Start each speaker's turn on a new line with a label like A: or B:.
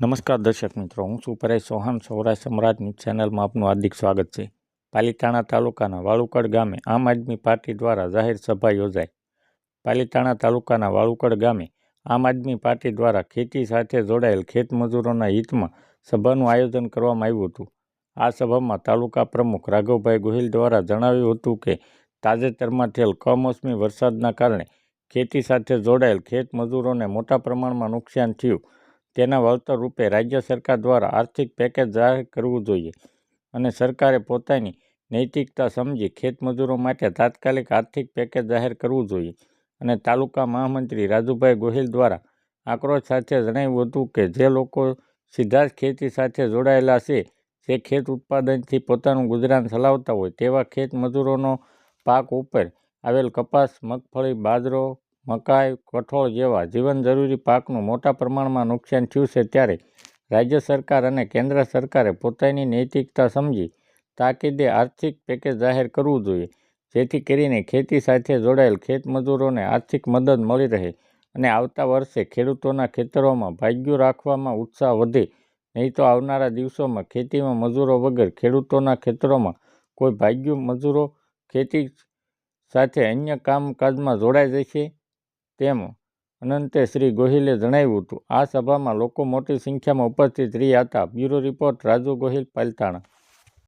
A: નમસ્કાર દર્શક મિત્રો, હું છું પરેશ ચૌહાણ. સૌરાષ્ટ્ર સમ્રાટની ચેનલમાં આપનું હાર્દિક સ્વાગત છે. પાલીતાણા તાલુકાના વાળુકડ ગામે આમ આદમી પાર્ટી દ્વારા જાહેર સભા યોજાઈ. પાલીતાણા તાલુકાના વાળુકડ ગામે આમ આદમી પાર્ટી દ્વારા ખેતી સાથે જોડાયેલ ખેતમજૂરોના હિતમાં સભાનું આયોજન કરવામાં આવ્યું હતું. આ સભામાં તાલુકા પ્રમુખ રાઘવભાઈ ગોહિલ દ્વારા જણાવ્યું હતું કે તાજેતરમાં થયેલ કમોસમી વરસાદના કારણે ખેતી સાથે જોડાયેલ ખેતમજૂરોને મોટા પ્રમાણમાં નુકસાન થયું. તેના વળતર રૂપે રાજ્ય સરકાર દ્વારા આર્થિક પેકેજ જાહેર કરવું જોઈએ અને સરકારે પોતાની નૈતિકતા સમજી ખેતમજૂરો માટે તાત્કાલિક આર્થિક પેકેજ જાહેર કરવું જોઈએ અને તાલુકા મહામંત્રી રાજુભાઈ ગોહિલ દ્વારા આક્રોશ સાથે જણાવ્યું હતું કે જે લોકો સીધા જ ખેતી સાથે જોડાયેલા છે, જે ખેત ઉત્પાદનથી પોતાનું ગુજરાન ચલાવતા હોય તેવા ખેતમજૂરોનો પાક ઉપર આવેલ કપાસ, મગફળી, બાજરો, મકાઈ, કઠોળ જેવા જીવન જરૂરી પાકનું મોટા પ્રમાણમાં નુકસાન થયું છે. ત્યારે રાજ્ય સરકાર અને કેન્દ્ર સરકારે પોતાની નૈતિકતા સમજી તાકીદે આર્થિક પેકેજ જાહેર કરવું જોઈએ, જેથી કરીને ખેતી સાથે જોડાયેલ ખેતમજૂરોને આર્થિક મદદ મળી રહે અને આવતા વર્ષે ખેડૂતોના ખેતરોમાં ભાગ્યું રાખવામાં ઉત્સાહ વધે. નહીં તો આવનારા દિવસોમાં ખેતીમાં મજૂરો વગર ખેડૂતોના ખેતરોમાં કોઈ ભાગ્યું મજૂરો ખેતી સાથે અન્ય કામકાજમાં જોડાઈ જશે તેમ અનંતે શ્રી ગોહિલે જણાવ્યું હતું. આ સભામાં લોકો મોટી સંખ્યામાં ઉપસ્થિત રહ્યા હતા. Bureau report Raju Gohil, Palitana.